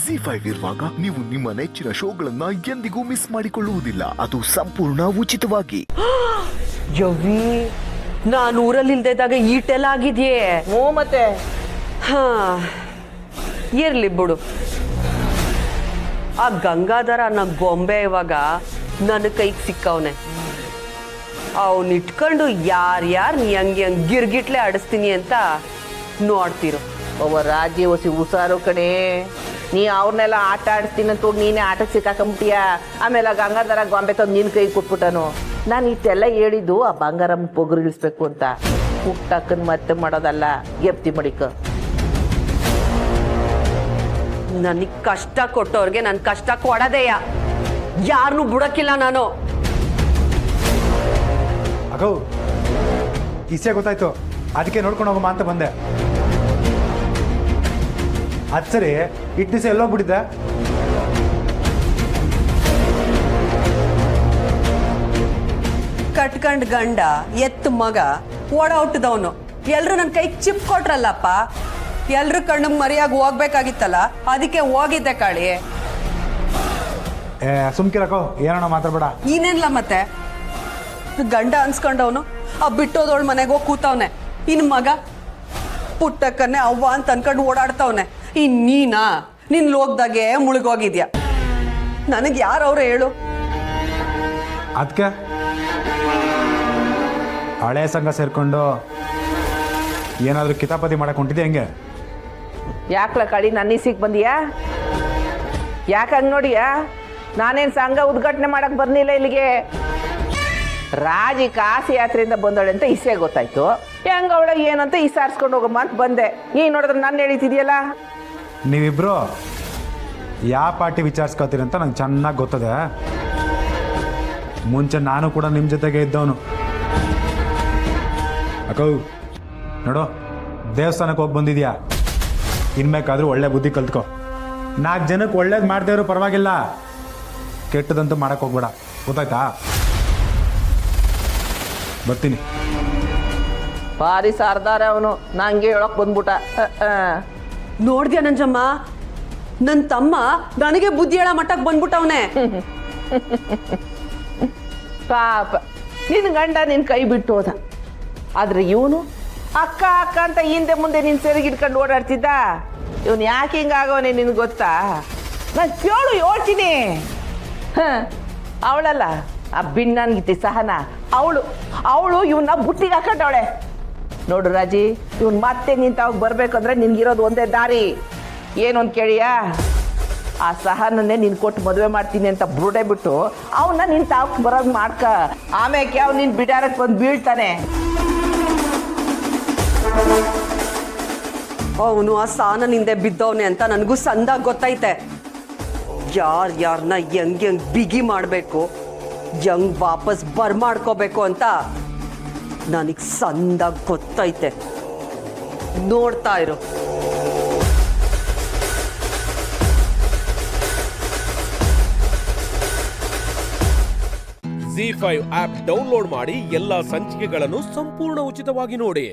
ಜಿ5 ಇರುವಾಗ ನೀವು ನಿಮ್ಮ ನೆಚ್ಚಿನ ಶೋಗಳನ್ನ ಎಂದಿಗೂ ಮಿಸ್ ಮಾಡಿಕೊಳ್ಳುವುದಿಲ್ಲ. ಅದು ಸಂಪೂರ್ಣ ಉಚಿತವಾಗಿ. ಯವ್ವಿ, ನಾನು ಊರಲ್ಲಿಲ್ದಾಗ ಈಟೆಲ್ಲ ಆಗಿದೆಯೇ? ಹ್ಞೂ ಮತ್ತೆ ಹಾ, ಇರ್ಲಿ ಬಿಡು. ಆ ಗಂಗಾಧರ ಅನ್ನೋ ಗೊಂಬೆ ಇವಾಗ ನನ್ನ ಕೈಗೆ ಸಿಕ್ಕವನೆ. ಅವನ್ ಇಟ್ಕೊಂಡು ಯಾರ್ಯಾರು ನೀ ಹಂಗೆ ಗಿರ್ಗಿಟ್ಲೆ ಆಡಿಸ್ತೀನಿ ಅಂತ ನೋಡ್ತಿರು. ಒಬ್ಬ ರಾಜ್ಯ ಹೊಸಿ ಹುಷಾರು ಕಣೆ. ನೀ ಅವ್ರನ್ನೆಲ್ಲ ಆಟ ಆಡಿಸ್ತೀನಿ ಅಂತ ಹೋಗಿ ನೀನೇ ಆಟಕ್ಕೆ ಸಿಕ್ಕಾಕೊಂಬಿಟ್ಟಿಯ. ಆಮೇಲೆ ಗಂಗಾಧರ ಗೊಂಬೆ ತಂದು ನಿನ್ನ ಕೈಗೆ ಕೊಟ್ಬಿಟ್ಟನು. ನಾನು ಇಷ್ಟೆಲ್ಲ ಹೇಳಿದ್ದು ಆ ಬಂಗಾರಮ್ಮ ಪೊಗರಿಳಿಸ್ಬೇಕು ಅಂತ. ಹುಟ್ಟಕ್ಕನ್ ಮತ್ತೆ ಮಾಡೋದಲ್ಲ, ಗೆಪ್ತಿ ಮಡಿಕ. ನನಗೆ ಕಷ್ಟ ಕೊಟ್ಟವ್ರಿಗೆ ನಾನು ಕಷ್ಟ ಕೊಡೋದೇಯ. ಯಾರನ್ನೂ ಬಿಡಕ್ಕಿಲ್ಲ ನಾನು. ಅಗೋ, ಇಸೆ ಗೊತ್ತಾಯ್ತು, ಅದಕ್ಕೆ ನೋಡ್ಕೊಂಡು ಹೋಗಮ್ಮ ಅಂತ ಬಂದೆ. ಅದು ಸರಿ, ಇಟ್ಟು ದಿವಸ ಎಲ್ಲೋಗ್ಬಿಟ್ಟಿದ್ದೆ? ಕಟ್ಕಂಡ್ ಗಂಡ ಎತ್ತು ಮಗ ಓಡಾಟದವನು ಎಲ್ರು ನನ್ನ ಕೈಗೆ ಚಿಪ್ ಕೊಟ್ರಲ್ಲಪ್ಪ. ಎಲ್ರು ಕಣ್ಣಿಗೆ ಮರಿಯಾಗಿ ಹೋಗ್ಬೇಕಾಗಿತ್ತಲ್ಲ, ಅದಕ್ಕೆ ಹೋಗಿದ್ದೆ ಕಾಳಿ. ಸುಮ್ಕಿರಕೋ, ಏನೋ ಮಾತಾಡ್ಬೇಡ. ಇನ್ನೇನಿಲ್ಲ ಮತ್ತೆ, ಗಂಡ ಅನ್ಸ್ಕೊಂಡವನು ಆ ಬಿಟ್ಟೋದವಳ ಮನೆಗೆ ಹೋಗಿ ಕೂತವನೆ. ಇನ್ನು ಮಗ ಪುಟ್ಟಕ್ಕನ್ನೇ ಅವ್ವ ಅಂತ ಅನ್ಕೊಂಡು ಓಡಾಡ್ತವನೆ. ನೀನಾ ನಿನ್ ಲೋಕದಾಗೆ ಮುಳುಗೋಗಿದ್ಯಾ. ನನಗೆ ಯಾರವ್ರು ಹೇಳು? ಅದಕ್ಕೆ ಹಳೆ ಸಂಘ ಸೇರ್ಕೊಂಡು ಏನಾದರೂ ಕಿತಾಪತಿ ಮಾಡಕ್ಕೆ ಹೊಂಟಿದೆ ಹೆಂಗೆ? ಯಾಕ್ಲ ಕಳಿ ನನ್ನ ಸಿಕ್ ಬಂದಿಯಾ? ಯಾಕೆ ಹಂಗೆ ನೋಡಿಯಾ? ನಾನೇನು ಸಂಘ ಉದ್ಘಾಟನೆ ಮಾಡಕ್ಕೆ ಬರ್ಲಿಲ್ಲ ಇಲ್ಲಿಗೆ. ರಾಜಿ ಕಾಸಿ ಯಾತ್ರೆಯಿಂದ ಬಂದವಳೆ ಅಂತ ಇಸೆ ಗೊತ್ತಾಯ್ತು. ಹೆಂಗ ಅವಳ ಏನಂತ ಇಸಾರಿಸ್ಕೊಂಡು ಹೋಗಮ್ಮ ಅಂತ ಬಂದೆ. ಈಗ ನೋಡಿದ್ರೆ ನಾನು ಹೇಳ್ತಿದ್ಯಲ್ಲ. ನೀವಿಬ್ರು ಯಾವ ಪಾರ್ಟಿ ವಿಚಾರಿಸ್ಕೊತೀರಿ ಅಂತ ನಂಗೆ ಚೆನ್ನಾಗಿ ಗೊತ್ತದೆ. ಮುಂಚೆ ನಾನು ಕೂಡ ನಿಮ್ಮ ಜೊತೆಗೆ ಇದ್ದವನು. ಅಕ್ಕೋ ನೋಡು, ದೇವಸ್ಥಾನಕ್ಕೆ ಹೋಗಿ ಬಂದಿದ್ಯಾ, ಇನ್ಬೇಕಾದ್ರೂ ಒಳ್ಳೆ ಬುದ್ಧಿ ಕಲ್ತ್ಕೊ. 4 ಜನಕ್ಕೆ ಒಳ್ಳೇದು ಮಾಡದೇವ್ರು ಪರವಾಗಿಲ್ಲ, ಕೆಟ್ಟದಂತೂ ಮಾಡಕ್ಕೆ ಹೋಗ್ಬೇಡ, ಗೊತ್ತಾಯ್ತಾ? ಬರ್ತೀನಿ. ಭಾರಿ ಸಾರ್ದಾರ ಅವನು, ನಂಗೆ ಹೇಳಕ್ ಬಂದ್ಬಿಟ್ಟ. ನೋಡ್ದ್ಯಾ ನಂಜಮ್ಮ, ನನ್ನ ತಮ್ಮ ನನಗೆ ಬುದ್ಧಿ ಹೇಳೋ ಮಟ್ಟಕ್ಕೆ ಬಂದ್ಬಿಟ್ಟವನೆ. ಪಾಪ, ನಿನ್ನ ಗಂಡ ನಿನ್ನ ಕೈ ಬಿಟ್ಟು ಹೋದ. ಆದ್ರೆ ಇವನು ಅಕ್ಕ ಅಕ್ಕ ಅಂತ ಹಿಂದೆ ಮುಂದೆ ನಿನ್ನ ಸೆರಗಿಡ್ಕೊಂಡು ಓಡಾಡ್ತಿದ್ದ. ಇವನು ಯಾಕೆ ಹಿಂಗಾಗವನೆ ನಿನ್ಗೆ ಗೊತ್ತಾ? ನಾನು ಕೇಳು ಹೇಳ್ತೀನಿ. ಅವಳಲ್ಲ, ಆ ಬಿಣ್ಣನ್ಗಿತ್ತಿ ಸಹನ, ಅವಳು ಇವನ್ನ ಬುಟ್ಟಿಗೆ ಹಾಕೊಂಡವಳೆ. ನೋಡು ರಾಜಿ, ಇವನ್ ಮತ್ತೆ ನಿಂತಾವಾಗ ಬರ್ಬೇಕಂದ್ರೆ ನಿನ್ಗಿರೋದು ಒಂದೇ ದಾರಿ. ಏನು ಅಂತ ಕೇಳಿಯಾ? ಆ ಸಹನನ್ನೇ ನೀನು ಕೊಟ್ಟು ಮದುವೆ ಮಾಡ್ತೀನಿ ಅಂತ ಬುರುಡೆ ಬಿಟ್ಟು ಅವನ್ನ ನಿನ್ ತಾವಕ್ಕೆ ಬರೋದು ಮಾಡ್ಕ. ಆಮೇಲೆ ಅವ್ನು ನಿನ್ ಬಿಡಾರಕ್ಕೆ ಬಂದು ಬೀಳ್ತಾನೆ. ಅವನು ಆ ಸಾನನಿಂದೆ ಬಿದ್ದವನೆ ಅಂತ ನನಗೂ ಸಂದಾಗ ಗೊತ್ತೈತೆ. ಯಾರನ್ನ ಹೆಂಗ್ ಬಿಗಿ ಮಾಡಬೇಕು, ಹೆಂಗ್ ವಾಪಸ್ ಬರ್ಮಾಡ್ಕೋಬೇಕು ಅಂತ ನನಗೆ ಸಂದಾಗ ಗೊತ್ತೈತೆ. ನೋಡ್ತಾ ಇರು. ಜಿ5 ಆಪ್ ಡೌನ್ಲೋಡ್ ಮಾಡಿ ಎಲ್ಲಾ ಸಂಚಿಕೆಗಳನ್ನು ಸಂಪೂರ್ಣ ಉಚಿತವಾಗಿ ನೋಡಿ.